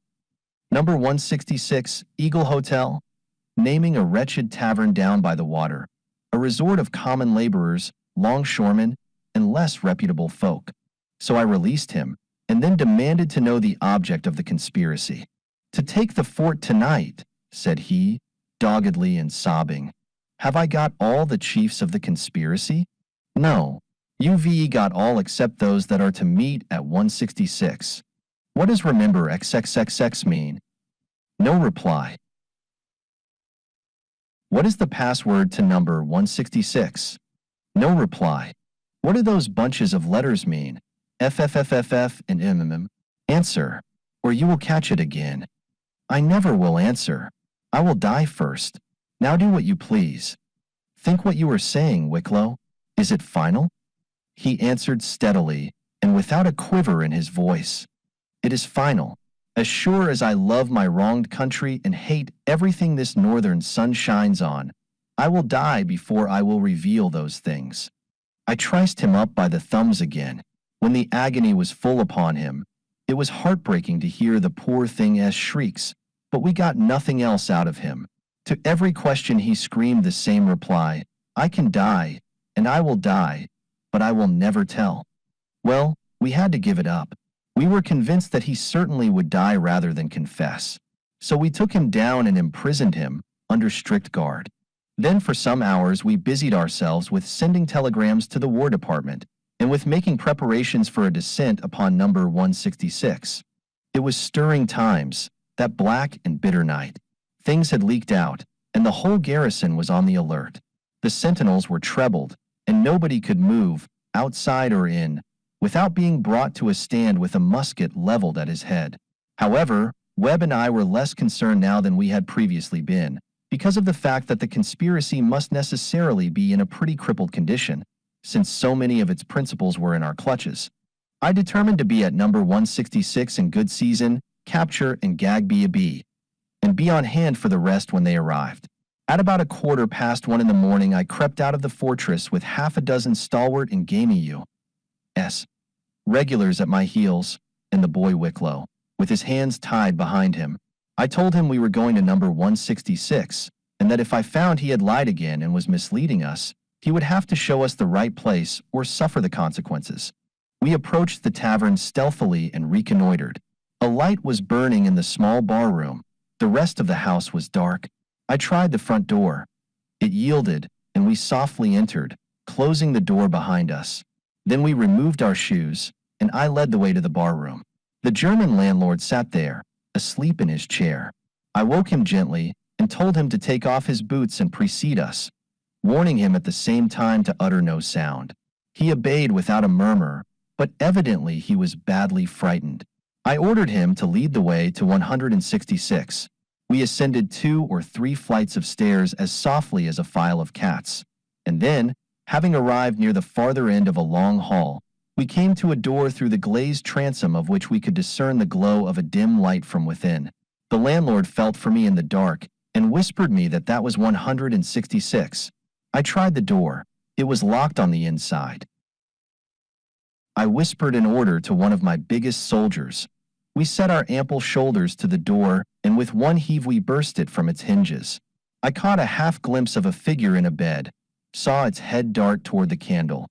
Number 166, Eagle Hotel, naming a wretched tavern down by the water, a resort of common laborers, longshoremen, and less reputable folk. So I released him, and then demanded to know the object of the conspiracy. "To take the fort tonight," said he, doggedly and sobbing. "Have I got all the chiefs of the conspiracy?" "No, you've got all except those that are to meet at 166. What does remember XXXX mean?" No reply. "What is the password to number 166? No reply. What do those bunches of letters mean? FFFFF and MMM? Answer, or you will catch it again." "I never will answer. I will die first. Now do what you please." "Think what you are saying, Wicklow. Is it final?" He answered steadily, and without a quiver in his voice. "It is final. As sure as I love my wronged country and hate everything this northern sun shines on, I will die before I will reveal those things." I triced him up by the thumbs again. When the agony was full upon him, it was heartbreaking to hear the poor thing's shrieks, but we got nothing else out of him. To every question he screamed the same reply, "I can die, and I will die, but I will never tell." Well, we had to give it up. We were convinced that he certainly would die rather than confess. So we took him down and imprisoned him under strict guard. Then for some hours we busied ourselves with sending telegrams to the War Department and with making preparations for a descent upon number 166. It was stirring times, that black and bitter night. Things had leaked out, and the whole garrison was on the alert. The sentinels were trebled, and nobody could move, outside or in, without being brought to a stand with a musket leveled at his head. However, Webb and I were less concerned now than we had previously been, because of the fact that the conspiracy must necessarily be in a pretty crippled condition, since so many of its principles were in our clutches. I determined to be at number 166 in good season, capture and gag B, and be on hand for the rest when they arrived. At about 1:15 in the morning, I crept out of the fortress with half a dozen stalwart and gamey U.S. regulars at my heels, and the boy Wicklow, with his hands tied behind him. I told him we were going to number 166, and that if I found he had lied again and was misleading us, he would have to show us the right place or suffer the consequences. We approached the tavern stealthily and reconnoitered. A light was burning in the small bar room. The rest of the house was dark. I tried the front door. It yielded, and we softly entered, closing the door behind us. Then we removed our shoes, and I led the way to the bar room. The German landlord sat there, asleep in his chair. I woke him gently and told him to take off his boots and precede us, warning him at the same time to utter no sound. He obeyed without a murmur, but evidently he was badly frightened. I ordered him to lead the way to 166. We ascended 2 or 3 flights of stairs as softly as a file of cats, and then, having arrived near the farther end of a long hall, we came to a door through the glazed transom of which we could discern the glow of a dim light from within. The landlord felt for me in the dark and whispered me that that was 166. I tried the door. It was locked on the inside. I whispered an order to one of my biggest soldiers. We set our ample shoulders to the door, and with one heave we burst it from its hinges. I caught a half glimpse of a figure in a bed, saw its head dart toward the candle.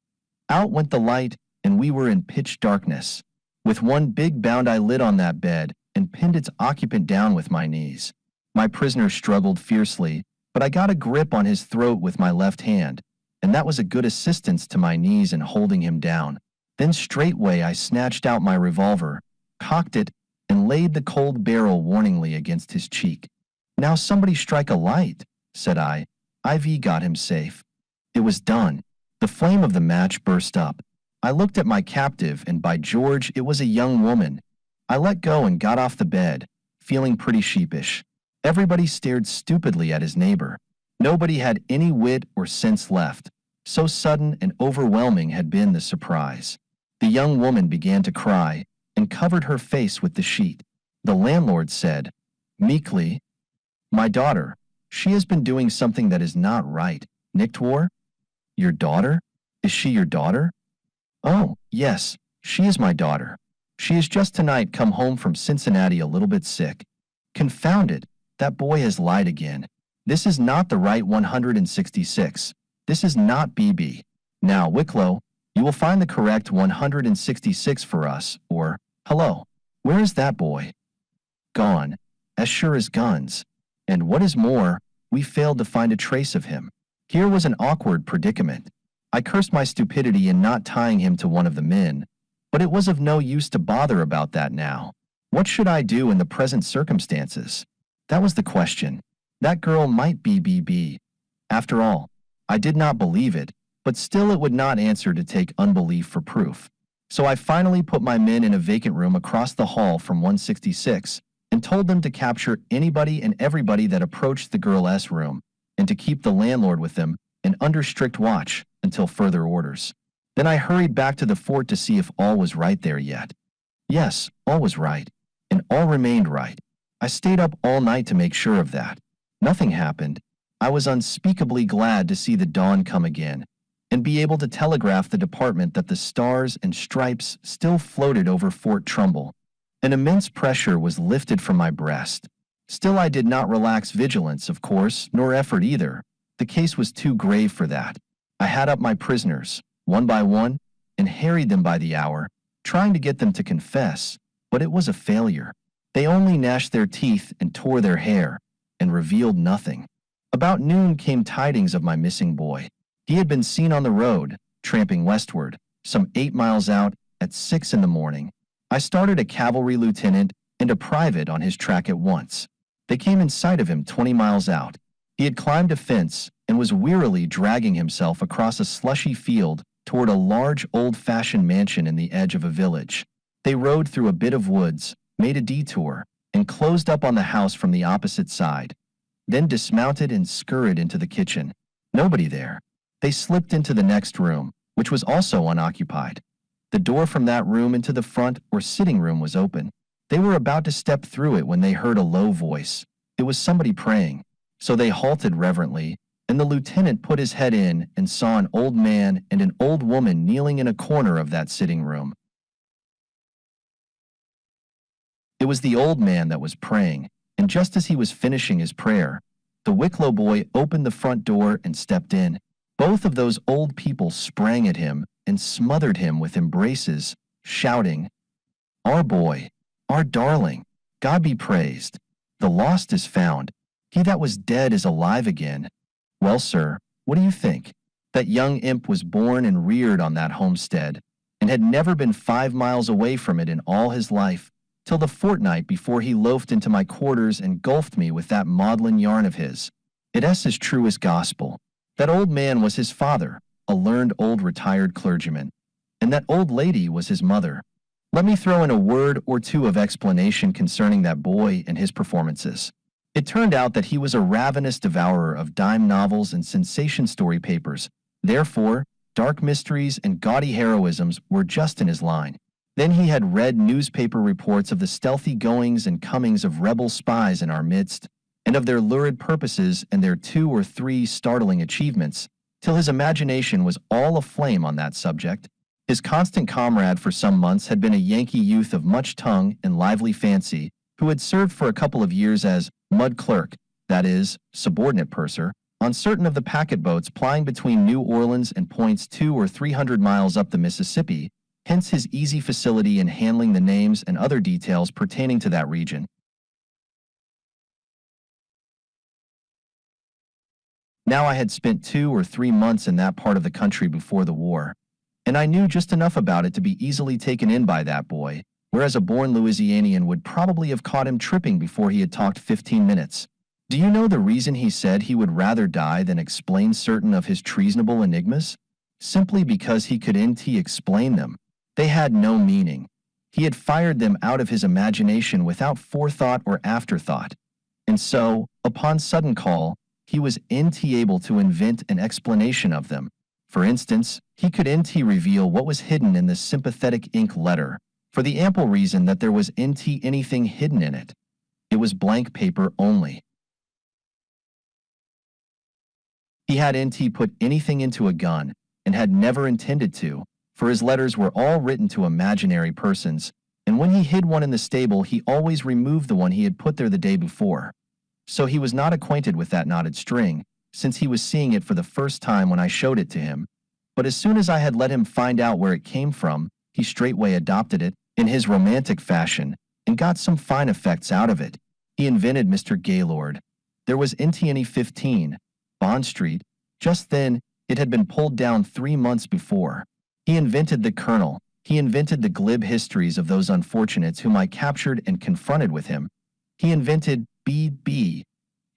Out went the light, and we were in pitch darkness. With one big bound I lit on that bed and pinned its occupant down with my knees. My prisoner struggled fiercely, but I got a grip on his throat with my left hand, and that was a good assistance to my knees in holding him down. Then straightway I snatched out my revolver, cocked it, and laid the cold barrel warningly against his cheek. "Now somebody strike a light," said I. "IV got him safe." It was done. The flame of the match burst up. I looked at my captive, and by George, it was a young woman. I let go and got off the bed, feeling pretty sheepish. Everybody stared stupidly at his neighbor. Nobody had any wit or sense left. So sudden and overwhelming had been the surprise. The young woman began to cry and covered her face with the sheet. The landlord said, meekly, "My daughter, she has been doing something that is not right." "Nichtwar? Your daughter? Is she your daughter?" "Oh, yes, she is my daughter. She has just tonight come home from Cincinnati a little bit sick." "Confound it, that boy has lied again. This is not the right 166. This is not BB. Now, Wicklow, you will find the correct 166 for us, or, hello, where is that boy?" "Gone, as sure as guns. And what is more, we failed to find a trace of him." Here was an awkward predicament. I cursed my stupidity in not tying him to one of the men, but it was of no use to bother about that now. What should I do in the present circumstances? That was the question. That girl might be BB. After all, I did not believe it, but still it would not answer to take unbelief for proof. So I finally put my men in a vacant room across the hall from 166 and told them to capture anybody and everybody that approached the girl's room and to keep the landlord with them and under strict watch until further orders. Then I hurried back to the fort to see if all was right there yet. Yes, all was right, and all remained right. I stayed up all night to make sure of that. Nothing happened. I was unspeakably glad to see the dawn come again and be able to telegraph the department that the stars and stripes still floated over Fort Trumbull. An immense pressure was lifted from my breast. Still, I did not relax vigilance, of course, nor effort either. The case was too grave for that. I had up my prisoners, one by one, and harried them by the hour, trying to get them to confess, but it was a failure. They only gnashed their teeth and tore their hair, and revealed nothing. About noon came tidings of my missing boy. He had been seen on the road, tramping westward, some 8 miles out, at 6 in the morning. I started a cavalry lieutenant and a private on his track at once. They came in sight of him 20 miles out. He had climbed a fence and was wearily dragging himself across a slushy field toward a large old-fashioned mansion in the edge of a village. They rode through a bit of woods, made a detour, and closed up on the house from the opposite side. Then dismounted and scurried into the kitchen. Nobody there. They slipped into the next room, which was also unoccupied. The door from that room into the front or sitting room was open. They were about to step through it when they heard a low voice. It was somebody praying. So they halted reverently, and the lieutenant put his head in and saw an old man and an old woman kneeling in a corner of that sitting room. It was the old man that was praying, and just as he was finishing his prayer, the Wicklow boy opened the front door and stepped in. Both of those old people sprang at him and smothered him with embraces, shouting, "Our boy, our darling, God be praised. The lost is found. He that was dead is alive again." Well, sir, what do you think? That young imp was born and reared on that homestead, and had never been 5 miles away from it in all his life, till the fortnight before he loafed into my quarters and gulfed me with that maudlin yarn of his. It's as true as gospel. That old man was his father, a learned old retired clergyman, and that old lady was his mother. Let me throw in a word or two of explanation concerning that boy and his performances. It turned out that he was a ravenous devourer of dime novels and sensation story papers. Therefore, dark mysteries and gaudy heroisms were just in his line. Then he had read newspaper reports of the stealthy goings and comings of rebel spies in our midst, and of their lurid purposes and their 2 or 3 startling achievements, till his imagination was all aflame on that subject. His constant comrade for some months had been a Yankee youth of much tongue and lively fancy, who had served for a couple of years as mud clerk, that is, subordinate purser, on certain of the packet boats plying between New Orleans and points 200 or 300 miles up the Mississippi, hence his easy facility in handling the names and other details pertaining to that region. Now I had spent 2 or 3 months in that part of the country before the war, and I knew just enough about it to be easily taken in by that boy, whereas a born Louisianian would probably have caught him tripping before he had talked 15 minutes. Do you know the reason he said he would rather die than explain certain of his treasonable enigmas? Simply because he could explain them. They had no meaning. He had fired them out of his imagination without forethought or afterthought. And so, upon sudden call, he was able to invent an explanation of them. For instance, he could reveal what was hidden in the sympathetic ink letter, for the ample reason that there was anything hidden in it. It was blank paper only. He had put anything into a gun, and had never intended to, for his letters were all written to imaginary persons, and when he hid one in the stable he always removed the one he had put there the day before. So he was not acquainted with that knotted string, since he was seeing it for the first time when I showed it to him. But as soon as I had let him find out where it came from, he straightway adopted it, in his romantic fashion, and got some fine effects out of it. He invented Mr. Gaylord. There was any 15, Bond Street. Just then, it had been pulled down 3 months before. He invented the Colonel. He invented the glib histories of those unfortunates whom I captured and confronted with him. He invented B.B.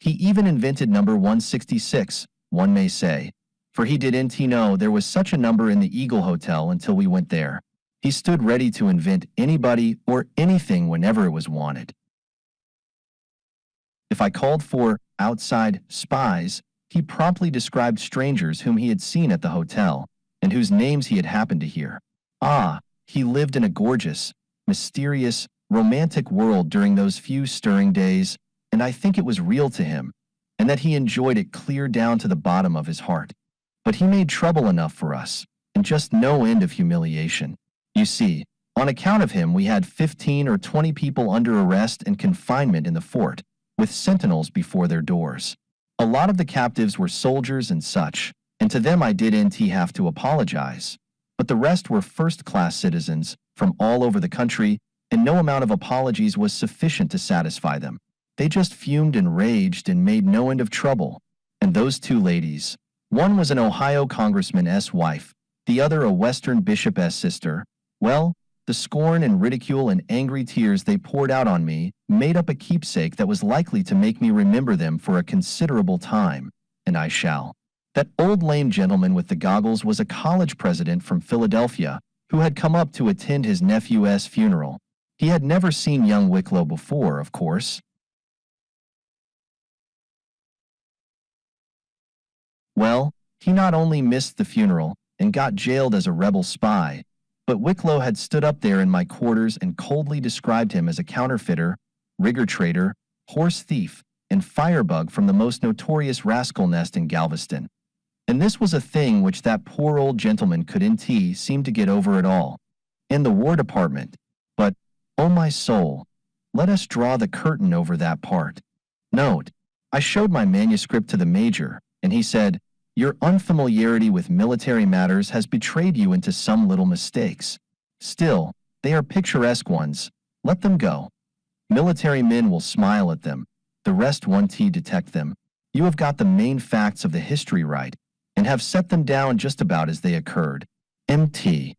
He even invented number 166, one may say, for he didn't know there was such a number in the Eagle Hotel until we went there. He stood ready to invent anybody or anything whenever it was wanted. If I called for outside spies, he promptly described strangers whom he had seen at the hotel, and whose names he had happened to hear. Ah, he lived in a gorgeous, mysterious, romantic world during those few stirring days, and I think it was real to him, and that he enjoyed it clear down to the bottom of his heart. But he made trouble enough for us, and just no end of humiliation. You see, on account of him we had 15 or 20 people under arrest and confinement in the fort, with sentinels before their doors. A lot of the captives were soldiers and such, and to them I didn't have to apologize. But the rest were first-class citizens, from all over the country, and no amount of apologies was sufficient to satisfy them. They just fumed and raged and made no end of trouble. And those two ladies, one was an Ohio congressman's wife, the other a Western bishop's sister, well, the scorn and ridicule and angry tears they poured out on me made up a keepsake that was likely to make me remember them for a considerable time, and I shall. That old lame gentleman with the goggles was a college president from Philadelphia who had come up to attend his nephew's funeral. He had never seen young Wicklow before, of course. Well, he not only missed the funeral and got jailed as a rebel spy, but Wicklow had stood up there in my quarters and coldly described him as a counterfeiter, rigger trader, horse thief, and firebug from the most notorious rascal nest in Galveston. And this was a thing which that poor old gentleman couldn't seem to get over at all. In the War Department. But, oh my soul, let us draw the curtain over that part. Note, I showed my manuscript to the major, and he said, "Your unfamiliarity with military matters has betrayed you into some little mistakes. Still, they are picturesque ones. Let them go. Military men will smile at them. The rest won't detect them. You have got the main facts of the history right, and have set them down just about as they occurred. MT."